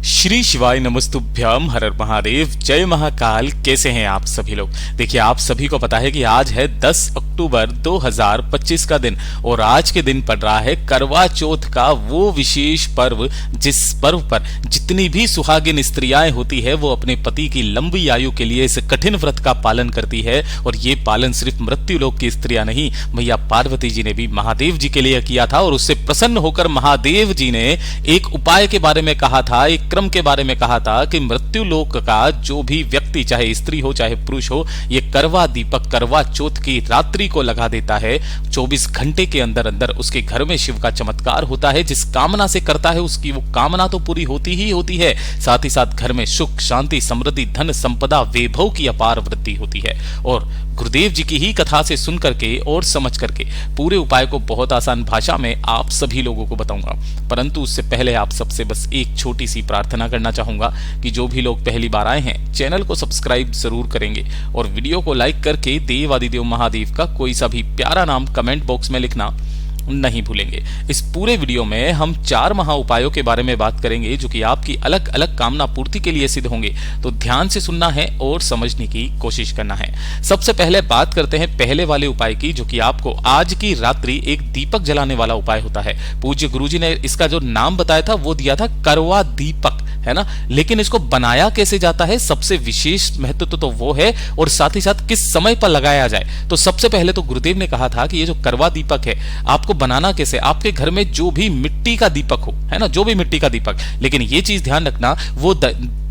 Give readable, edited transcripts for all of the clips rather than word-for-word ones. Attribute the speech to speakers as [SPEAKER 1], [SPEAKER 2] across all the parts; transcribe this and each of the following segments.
[SPEAKER 1] श्री शिवाय नमस्तुभ्यम, हर हर महादेव, जय महाकाल। कैसे हैं आप सभी लोग। देखिए, आप सभी को पता है कि आज है 10 अक्टूबर 2025 का दिन और आज के दिन पड़ रहा है करवा चौथ का वो विशेष पर्व, जिस पर्व पर जितनी भी सुहागिन स्त्रियां होती है वो अपने पति की लंबी आयु के लिए इस कठिन व्रत का पालन करती है। और ये पालन सिर्फ मृत्यु लोक की स्त्रियां नहीं, मैया पार्वती जी ने भी महादेव जी के लिए किया था और उससे प्रसन्न होकर महादेव जी ने एक उपाय के बारे में कहा था, एक क्रम के बारे में कहा था कि मृत्यु लोक का जो भी व्यक्ति, चाहे स्त्री हो चाहे पुरुष हो, ये करवा दीपक करवा चौथ की रात्रि को लगा देता है। 24 घंटे के अंदर अंदर उसके घर में शिव का चमत्कार होता है। जिस कामना से करता है उसकी वो कामना तो पूरी होती ही होती है, साथ ही साथ घर में सुख शांति समृद्धि धन संपदा वैभव की अपार वृद्धि होती है। और गुरुदेव जी की ही कथा से सुन करके और समझ करके पूरे उपाय को बहुत आसान भाषा में आप सभी लोगों को बताऊंगा। परंतु उससे पहले आप सबसे बस एक छोटी सी प्रार्थना करना चाहूंगा कि जो भी लोग पहली बार आए हैं चैनल को सब्सक्राइब जरूर करेंगे और वीडियो को लाइक करके देव आदिदेव महादेव का कोई सा भी प्यारा नाम कमेंट बॉक्स में लिखना नहीं भूलेंगे। इस पूरे वीडियो में हम 4 महा उपायों के बारे में बात करेंगे जो कि आपकी अलग अलग कामना पूर्ति के लिए सिद्ध होंगे। तो ध्यान से सुनना है और समझने की कोशिश करना है। सबसे पहले बात करते हैं पहले वाले उपाय की, जो कि आपको आज की रात्रि एक दीपक जलाने वाला उपाय होता है। पूज्य गुरुजी ने इसका जो नाम बताया था वो दिया था करवा दीपक, है ना। लेकिन इसको बनाया कैसे जाता है, सबसे विशेष महत्व तो वो है, और साथ ही साथ किस समय पर लगाया जाए। तो सबसे पहले तो गुरुदेव ने कहा था कि ये जो करवा दीपक है आपको बनाना कैसे। आपके घर में जो भी मिट्टी का दीपक हो, है ना, जो भी मिट्टी का दीपक, लेकिन ये चीज ध्यान रखना वो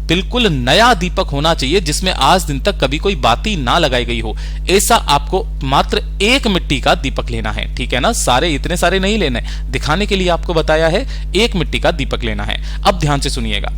[SPEAKER 1] बिल्कुल नया दीपक होना चाहिए जिसमें आज दिन तक कभी कोई बाती ना लगाई गई हो। ऐसा आपको मात्र एक मिट्टी का दीपक लेना है, ठीक है ना। सारे इतने सारे नहीं लेने, दिखाने के लिए आपको बताया है, एक मिट्टी का दीपक लेना है। अब ध्यान से सुनिएगा,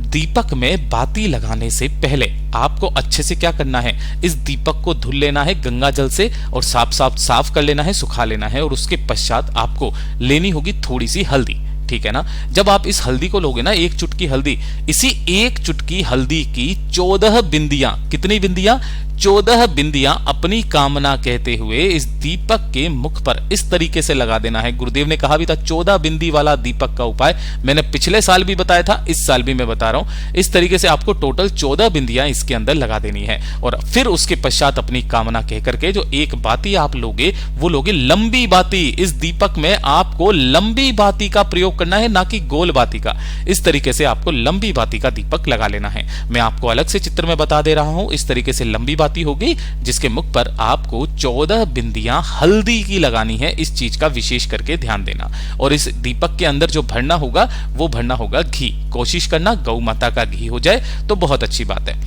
[SPEAKER 1] दीपक में बाती लगाने से पहले आपको अच्छे से क्या करना है, इस दीपक को धुल लेना है गंगा जल से और साफ कर लेना है, सुखा लेना है। और उसके पश्चात आपको लेनी होगी थोड़ी सी हल्दी, ठीक है ना। जब आप इस हल्दी को लोगे ना, एक चुटकी हल्दी, इसी एक चुटकी हल्दी की 14 बिंदियां, कितनी बिंदियां, 14 बिंदियां अपनी कामना कहते हुए इस दीपक के मुख पर इस तरीके से लगा देना है। गुरुदेव ने कहा भी था 14 बिंदी वाला दीपक का उपाय, मैंने पिछले साल भी बताया था, इस साल भी मैं बता रहा हूं। इस तरीके से आपको टोटल 14 बिंदियां इसके अंदर लगा देनी है। और फिर उसके पश्चात अपनी कामना कह करके जो एक बाती आप लोगे वो लोगे लंबी बाती। इस दीपक में आपको लंबी बाती का प्रयोग करना है, ना कि गोल बाती का। इस तरीके से आपको लंबी बाती का दीपक लगा लेना है। मैं आपको अलग से चित्र में बता दे रहा हूं। इस तरीके से लंबी बाती होगी जिसके मुख पर आपको 14 बिंदियां हल्दी की लगानी है। इस चीज का विशेष करके ध्यान देना। और इस दीपक के अंदर जो भरना होगा वो भरना होगा घी। कोशिश करना गौ माता का घी हो जाए तो बहुत अच्छी बात है।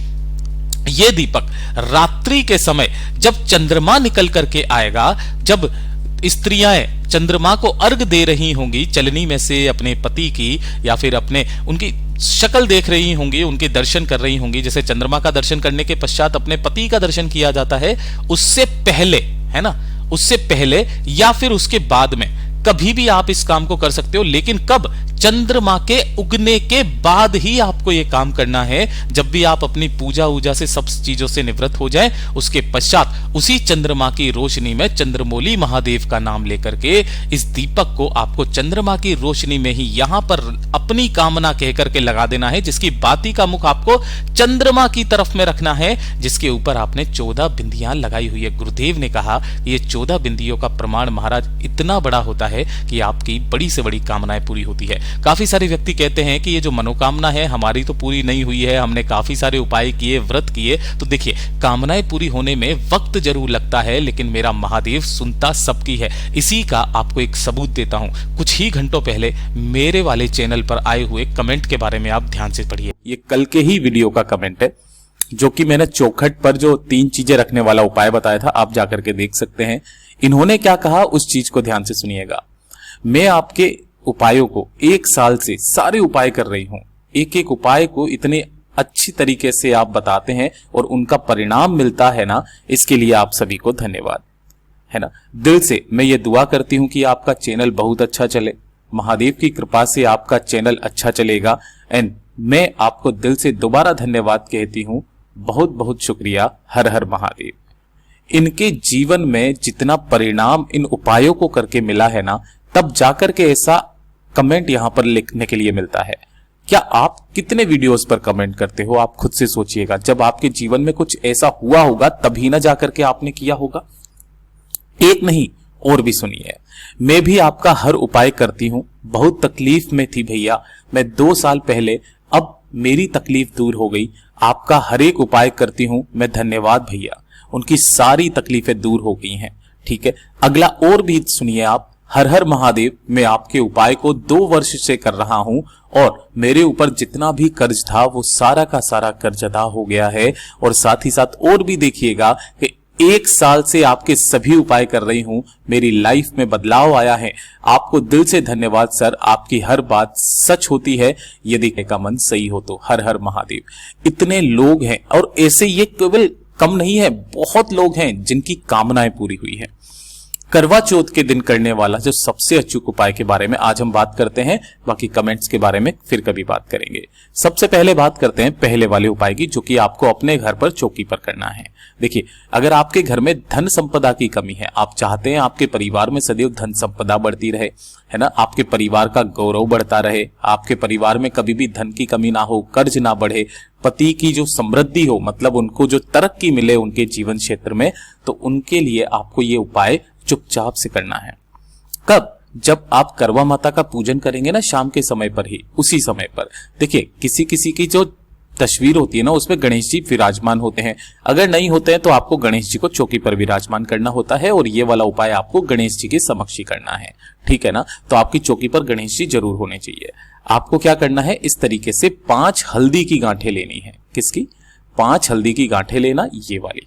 [SPEAKER 1] यह दीपक रात्रि के समय जब चंद्रमा निकल करके आएगा, जब स्त्रियां चंद्रमा को अर्घ दे रही होंगी चलनी में से अपने पति की, या फिर अपने उनकी शक्ल देख रही होंगी, उनके दर्शन कर रही होंगी, जैसे चंद्रमा का दर्शन करने के पश्चात अपने पति का दर्शन किया जाता है, उससे पहले, है ना, उससे पहले या फिर उसके बाद में कभी भी आप इस काम को कर सकते हो। लेकिन कब, चंद्रमा के उगने के बाद ही आपको यह काम करना है। जब भी आप अपनी पूजा ऊजा से सब चीजों से निवृत्त हो जाएं, उसके पश्चात उसी चंद्रमा की रोशनी में चंद्रमौली महादेव का नाम लेकर के इस दीपक को आपको चंद्रमा की रोशनी में ही यहां पर अपनी कामना कह करके लगा देना है, जिसकी बाती का मुख आपको चंद्रमा की तरफ में रखना है, जिसके ऊपर आपने 14 बिंदियां लगाई हुई है। गुरुदेव ने कहा ये 14 बिंदियों का प्रमाण महाराज इतना बड़ा होता है कि आपकी बड़ी से बड़ी कामनाएं पूरी होती है। काफी सारे व्यक्ति कहते हैं कि ये जो मनोकामना है हमारी तो पूरी नहीं हुई है, हमने काफी सारे उपाय किए, व्रत किए। तो देखिए, कामनाएं पूरी होने में वक्त जरूर लगता है, लेकिन मेरा महादेव सुनता सबकी है। इसी का आपको एक सबूत देता हूं। कुछ ही घंटों पहले मेरे वाले चैनल पर आए हुए कमेंट के बारे में आप ध्यान से पढ़िए। ये कल के ही वीडियो का कमेंट है, जो कि मैंने चौखट पर जो 3 चीजें रखने वाला उपाय बताया था, आप जाकर के देख सकते हैं। इन्होंने क्या कहा उस चीज को ध्यान से सुनिएगा। मैं आपके उपायों को 1 साल से सारे उपाय कर रही हूं। एक एक उपाय को इतने अच्छी तरीके से आप बताते हैं और उनका परिणाम मिलता है ना, इसके लिए आप सभी को धन्यवाद, है ना। दिल से मैं ये दुआ करती हूं कि आपका चैनल बहुत अच्छा चले। महादेव की कृपा से आपका चैनल अच्छा चलेगा। एंड मैं आपको दिल से दोबारा धन्यवाद कहती हूं। बहुत बहुत शुक्रिया। हर हर महादेव। इनके जीवन में जितना परिणाम इन उपायों को करके मिला है ना, तब जाकर के ऐसा कमेंट यहां पर लिखने के लिए मिलता है। क्या आप कितने वीडियोस पर कमेंट करते हो? आप खुद से सोचिएगा। जब आपके जीवन में कुछ ऐसा हुआ होगा तभी ना जाकर के आपने किया होगा। एक नहीं और भी सुनिए। मैं भी आपका हर उपाय करती हूं, बहुत तकलीफ में थी भैया मैं 2 साल पहले, अब मेरी तकलीफ दूर हो गई, आपका हर एक उपाय करती हूं मैं, धन्यवाद भैया, उनकी सारी तकलीफें दूर हो गई हैं। ठीक है, अगला और भी सुनिए आप। हर हर महादेव, मैं आपके उपाय को 2 वर्ष से कर रहा हूं और मेरे ऊपर जितना भी कर्ज था वो सारा का सारा कर्ज अदा हो गया है। और साथ ही साथ और भी देखिएगा कि 1 साल से आपके सभी उपाय कर रही हूं, मेरी लाइफ में बदलाव आया है। आपको दिल से धन्यवाद सर, आपकी हर बात सच होती है यदि का मन सही हो तो। हर हर महादेव। इतने लोग हैं और ऐसे ये केवल कम नहीं है, बहुत लोग हैं जिनकी कामनाएं पूरी हुई है। करवा चौथ के दिन करने वाला जो सबसे अचूक उपाय के बारे में आज हम बात करते हैं, बाकी कमेंट्स के बारे में फिर कभी बात करेंगे। सबसे पहले बात करते हैं पहले वाले उपाय की, जो कि आपको अपने घर पर चौकी पर करना है। देखिए, अगर आपके घर में धन संपदा की कमी है, आप चाहते हैं आपके परिवार में सदैव धन संपदा बढ़ती रहे, है ना, आपके परिवार का गौरव बढ़ता रहे, आपके परिवार में कभी भी धन की कमी ना हो, कर्ज ना बढ़े, पति की जो समृद्धि हो, मतलब उनको जो तरक्की मिले उनके जीवन क्षेत्र में, तो उनके लिए आपको ये उपाय चुपचाप से करना है। कब? जब आप करवा माता का पूजन करेंगे ना, शाम के समय पर ही, उसी समय पर। देखिए, किसी किसी की जो तस्वीर होती है ना, उसमें गणेश जी विराजमान होते हैं। अगर नहीं होते हैं तो आपको गणेश जी को चौकी पर विराजमान करना होता है और ये वाला उपाय आपको गणेश जी के समक्ष ही करना है। ठीक है ना, तो आपकी चौकी पर गणेश जी जरूर होने चाहिए। आपको क्या करना है, इस तरीके से 5 हल्दी की गांठें लेनी है। किसकी? 5 हल्दी की गांठें लेना, ये वाली।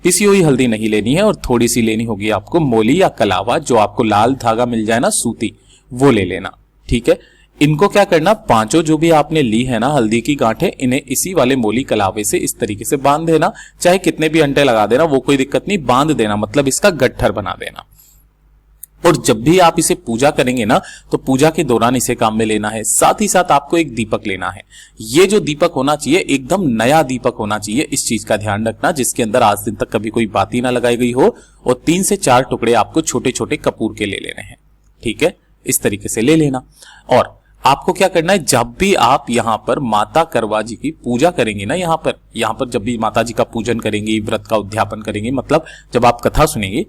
[SPEAKER 1] पिसी हुई हल्दी नहीं लेनी है और थोड़ी सी लेनी होगी आपको मोली या कलावा, जो आपको लाल धागा मिल जाए ना, सूती, वो ले लेना। ठीक है, इनको क्या करना, 5 जो भी आपने ली है ना हल्दी की गांठें, इन्हें इसी वाले मोली कलावे से इस तरीके से बांध देना। चाहे कितने भी अंटे लगा देना, वो कोई दिक्कत नहीं, बांध देना, मतलब इसका गट्ठर बना देना। और जब भी आप इसे पूजा करेंगे ना, तो पूजा के दौरान इसे काम में लेना है। साथ ही साथ आपको एक दीपक लेना है। ये जो दीपक होना चाहिए एकदम नया दीपक होना चाहिए, इस चीज का ध्यान रखना, जिसके अंदर आज दिन तक कभी कोई बाती ना लगाई गई हो। और 3 से 4 टुकड़े आपको छोटे छोटे कपूर के ले लेने हैं। ठीक है, इस तरीके से ले लेना। और आपको क्या करना है, जब भी आप यहाँ पर माता करवा जी की पूजा करेंगे ना, यहाँ पर जब भी माता जी का पूजन करेंगे, व्रत का उद्यापन करेंगे, मतलब जब आप कथा सुनेंगे,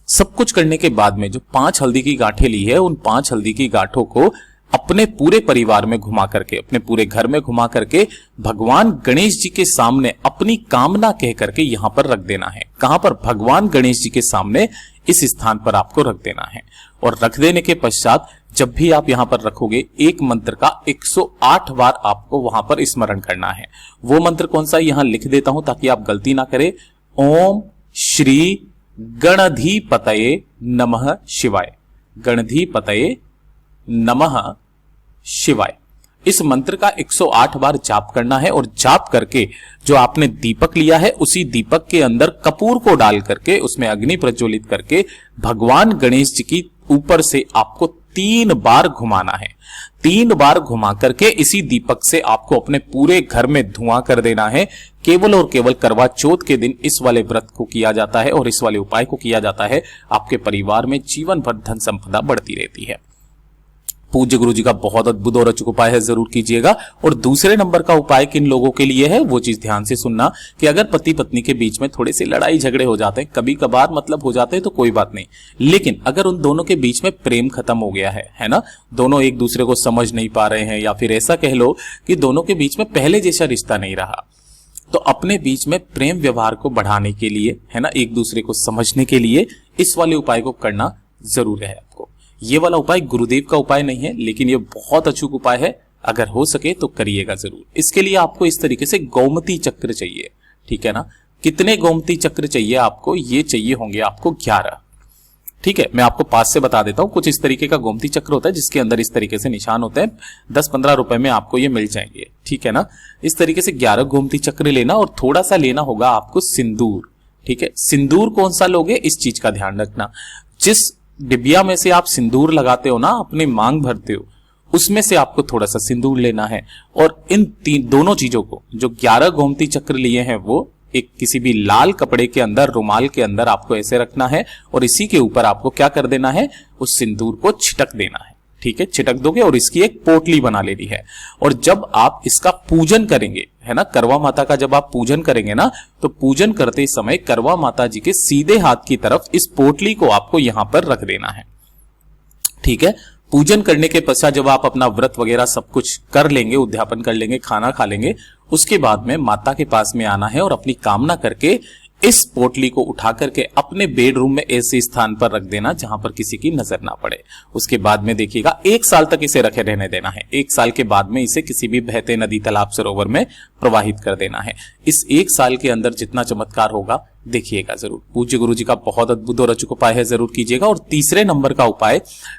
[SPEAKER 1] सब कुछ करने के बाद में जो 5 हल्दी की गांठें ली है, उन 5 हल्दी की गांठों को अपने पूरे परिवार में घुमा करके, अपने पूरे घर में घुमा करके भगवान गणेश जी के सामने अपनी कामना कह करके यहां पर रख देना है। कहां पर? भगवान गणेश जी के सामने, इस स्थान पर आपको रख देना है। और रख देने के पश्चात जब भी आप यहां पर रखोगे, एक मंत्र का 108 बार आपको वहां पर स्मरण करना है। वो मंत्र कौन सा, यहां लिख देता हूं ताकि आप गलती ना करें। ओम श्री गणधीपतये नमः शिवाय। गणधीपतये नमः शिवाय, इस मंत्र का 108 बार जाप करना है। और जाप करके जो आपने दीपक लिया है, उसी दीपक के अंदर कपूर को डाल करके, उसमें अग्नि प्रज्वलित करके भगवान गणेश जी की ऊपर से आपको 3 बार घुमाना है। 3 बार घुमा करके इसी दीपक से आपको अपने पूरे घर में धुआं कर देना है। केवल और केवल करवा चौथ के दिन इस वाले व्रत को किया जाता है और इस वाले उपाय को किया जाता है। आपके परिवार में जीवन भर धन संपदा बढ़ती रहती है। पूज्य गुरु जी का बहुत अद्भुत और अचूक उपाय है, जरूर कीजिएगा। और दूसरे नंबर का उपाय किन लोगों के लिए है, वो चीज ध्यान से सुनना कि अगर पति पत्नी के बीच में थोड़े से लड़ाई झगड़े हो जाते हैं, कभी कभार मतलब हो जाते हैं, तो कोई बात नहीं, लेकिन अगर उन दोनों के बीच में प्रेम खत्म हो गया है ना, दोनों एक दूसरे को समझ नहीं पा रहे हैं, या फिर ऐसा कह लो कि दोनों के बीच में पहले जैसा रिश्ता नहीं रहा, तो अपने बीच में प्रेम व्यवहार को बढ़ाने के लिए, है ना, एक दूसरे को समझने के लिए इस वाले उपाय को करना जरूर है आपको। ये वाला उपाय गुरुदेव का उपाय नहीं है, लेकिन ये बहुत अचूक उपाय है। अगर हो सके तो करिएगा जरूर। इसके लिए आपको इस तरीके से गोमती चक्र चाहिए। ठीक है ना, कितने गोमती चक्र चाहिए आपको? ये चाहिए होंगे आपको 11। ठीक है, मैं आपको पास से बता देता हूं। कुछ इस तरीके का गोमती चक्र होता है, जिसके अंदर इस तरीके से निशान होते हैं। 10-15 रुपए में आपको ये मिल जाएंगे। ठीक है ना, इस तरीके से 11 गोमती चक्र लेना, और थोड़ा सा लेना होगा आपको सिंदूर। ठीक है, सिंदूर कौन सा लोगे, इस चीज का ध्यान रखना। जिस डिबिया में से आप सिंदूर लगाते हो ना, अपने मांग भरते हो, उसमें से आपको थोड़ा सा सिंदूर लेना है। और इन दोनों चीजों को, जो 11 गोमती चक्र लिए हैं, वो एक किसी भी लाल कपड़े के अंदर, रुमाल के अंदर आपको ऐसे रखना है, और इसी के ऊपर आपको क्या कर देना है, उस सिंदूर को छिटक देना है।
[SPEAKER 2] ठीक है, छिटक दोगे और इसकी एक पोटली बना लेनी है। और जब आप इसका पूजन करेंगे, है ना, करवा माता का जब आप पूजन करेंगे ना, तो पूजन करते समय करवा माता जी के सीधे हाथ की तरफ इस पोटली को आपको यहां पर रख देना है। ठीक है, पूजन करने के पश्चात जब आप अपना व्रत वगैरह सब कुछ कर लेंगे, उद्यापन कर लेंगे, खाना खा लेंगे, उसके बाद में माता के पास में आना है और अपनी कामना करके इस पोटली को उठा करके अपने बेडरूम में ऐसे स्थान पर रख देना जहां पर किसी की नजर ना पड़े। उसके बाद में देखिएगा 1 साल तक इसे रखे रहने देना है। 1 साल के बाद में इसे किसी भी बहते नदी, तालाब, सरोवर में प्रवाहित कर देना है। इस 1 साल के अंदर जितना चमत्कार होगा देखिएगा जरूर। पूज्य गुरु जी का बहुत अद्भुत और अचूक उपाय है, जरूर कीजिएगा। और तीसरे नंबर का उपाय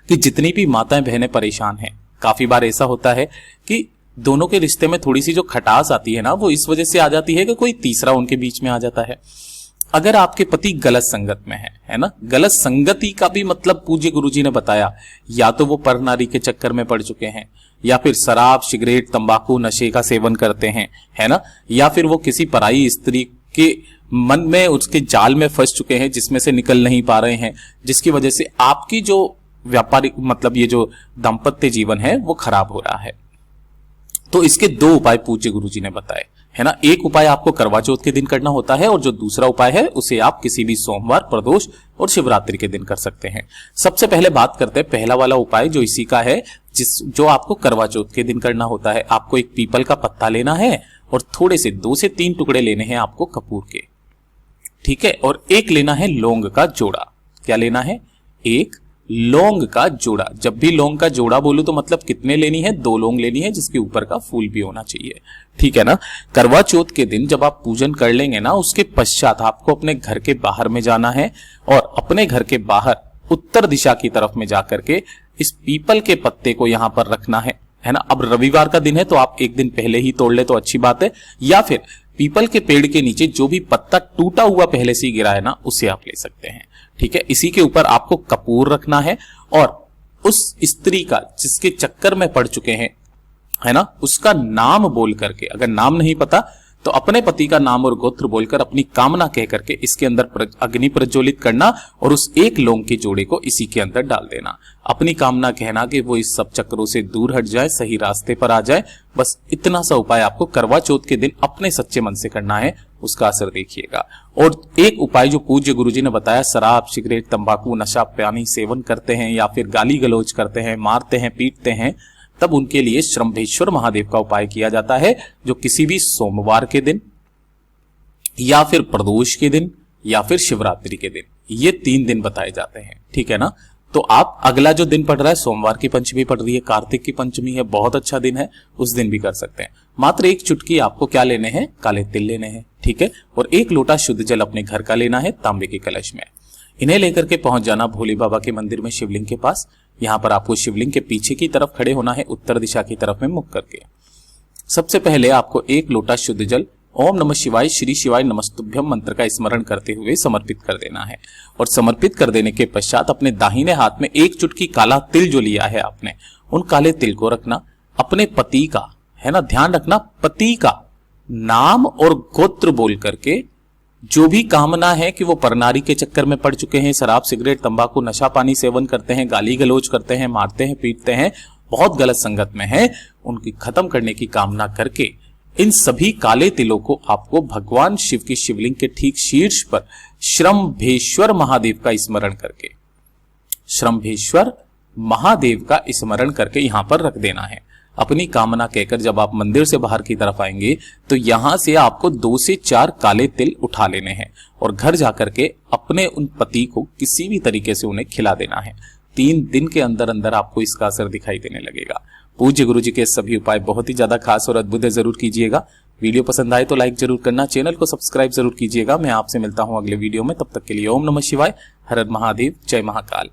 [SPEAKER 2] कि जितनी भी माताएं बहनें परेशान हैं, काफी बार ऐसा होता है कि दोनों के रिश्ते में थोड़ी सी जो खटास आती है ना, वो इस वजह से आ जाती है कि कोई तीसरा उनके बीच में आ जाता है। अगर आपके पति गलत संगत में है ना, गलत संगति का भी मतलब पूज्य गुरुजी ने बताया, या तो वो पर नारी के चक्कर में पड़ चुके हैं, या फिर शराब, सिगरेट, तंबाकू, नशे का सेवन करते हैं, है ना, या फिर वो किसी पराई स्त्री के मन में, उसके जाल में फंस चुके हैं जिसमें से निकल नहीं पा रहे हैं, जिसकी वजह से आपकी जो व्यापारिक मतलब ये जो दाम्पत्य जीवन है वो खराब हो रहा है। तो इसके 2 उपाय पूज्य गुरुजी ने बताए, है ना। एक उपाय आपको करवा चौथ के दिन करना होता है, और जो दूसरा उपाय है उसे आप किसी भी सोमवार, प्रदोष और शिवरात्रि के दिन कर सकते हैं। सबसे पहले बात करते हैं पहला वाला उपाय, जो इसी का है, जो आपको करवा चौथ के दिन करना होता है। आपको एक पीपल का पत्ता लेना है और थोड़े से 2 से 3 टुकड़े लेने हैं आपको कपूर के, ठीक है, और एक लेना है लौंग का जोड़ा। क्या लेना है? एक लौंग का जोड़ा। जब भी लौंग का जोड़ा बोलूं तो मतलब कितने लेनी है? 2 लौंग लेनी है, जिसके ऊपर का फूल भी होना चाहिए, ठीक है ना। करवा चौथ के दिन जब आप पूजन कर लेंगे ना, उसके पश्चात आपको अपने घर के बाहर में जाना है और अपने घर के बाहर उत्तर दिशा की तरफ में जाकर के इस पीपल के पत्ते को यहां पर रखना है ना। अब रविवार का दिन है तो आप एक दिन पहले ही तोड़ ले तो अच्छी बात है, या फिर पीपल के पेड़ के नीचे जो भी पत्ता टूटा हुआ पहले से ही गिरा है ना, उसे आप ले सकते हैं, ठीक है। इसी के ऊपर आपको कपूर रखना है और उस स्त्री का जिसके चक्कर में पड़ चुके हैं, है ना, उसका नाम बोल करके, अगर नाम नहीं पता तो अपने पति का नाम और गोत्र बोलकर अपनी कामना कह करके इसके अंदर अग्नि प्रज्वलित करना और उस एक लौंग के जोड़े को इसी के अंदर डाल देना। अपनी कामना कहना कि वो इस सब चक्रों से दूर हट जाए, सही रास्ते पर आ जाए। बस इतना सा उपाय आपको करवा चौथ के दिन अपने सच्चे मन से करना है, उसका असर देखिएगा। और एक उपाय जो पूज्य गुरुजी ने बताया, शराब, सिगरेट, तंबाकू, नशा पानी सेवन करते हैं या फिर गाली गलौज करते हैं, मारते हैं, पीटते हैं, तब उनके लिए श्रम्भेश्वर महादेव का उपाय किया जाता है, जो किसी भी सोमवार के दिन या फिर प्रदोष के दिन या फिर शिवरात्रि के दिन, ये 3 दिन बताए जाते हैं, ठीक है ना। तो आप अगला जो दिन पड़ रहा है, सोमवार की पंचमी पड़ रही है, कार्तिक की पंचमी है, बहुत अच्छा दिन है, उस दिन भी कर सकते हैं। मात्र 1 चुटकी आपको क्या लेने हैं? काले तिल लेने हैं, ठीक है। और 1 लोटा शुद्ध जल अपने घर का लेना है, तांबे के कलश में। इन्हें लेकर के पहुंच जाना भोले बाबा के मंदिर में, शिवलिंग के पास। यहां पर आपको शिवलिंग के पीछे की तरफ खड़े होना है, उत्तर दिशा की तरफ में मुख करके। सबसे पहले आपको 1 लोटा शुद्ध जल ओम नमः शिवाय, श्री शिवाय नमस्तुभ्यम मंत्र का स्मरण करते हुए समर्पित कर देना है। और समर्पित कर देने के पश्चात अपने दाहिने हाथ में 1 चुटकी काला तिल जो लिया है आपने, उन काले तिल को रखना, अपने पति का, है ना, ध्यान रखना, पति का नाम और गोत्र बोल करके जो भी कामना है कि वो परनारी के चक्कर में पड़ चुके हैं, शराब, सिगरेट, तंबाकू, नशा पानी सेवन करते हैं, गाली गलौज करते हैं, मारते हैं, पीटते हैं, बहुत गलत संगत में है, उनकी खत्म करने की कामना करके इन सभी काले तिलों को आपको भगवान शिव की शिवलिंग के ठीक शीर्ष पर श्रम्भेश्वर महादेव का स्मरण करके, श्रम्भेश्वर महादेव का स्मरण करके यहां पर रख देना है। अपनी कामना कहकर जब आप मंदिर से बाहर की तरफ आएंगे तो यहां से आपको 2 से 4 काले तिल उठा लेने हैं और घर जाकर के अपने उन पति को किसी भी तरीके से उन्हें खिला देना है। 3 दिन के अंदर अंदर आपको इसका असर दिखाई देने लगेगा। पूज्य गुरु जी के सभी उपाय बहुत ही ज्यादा खास और अद्भुत है, जरूर कीजिएगा। वीडियो पसंद आए तो लाइक जरूर करना, चैनल को सब्सक्राइब जरूर कीजिएगा। मैं आपसे मिलता हूं अगले वीडियो में, तब तक के लिए ओम नमः शिवाय, हर हर महादेव, जय महाकाल।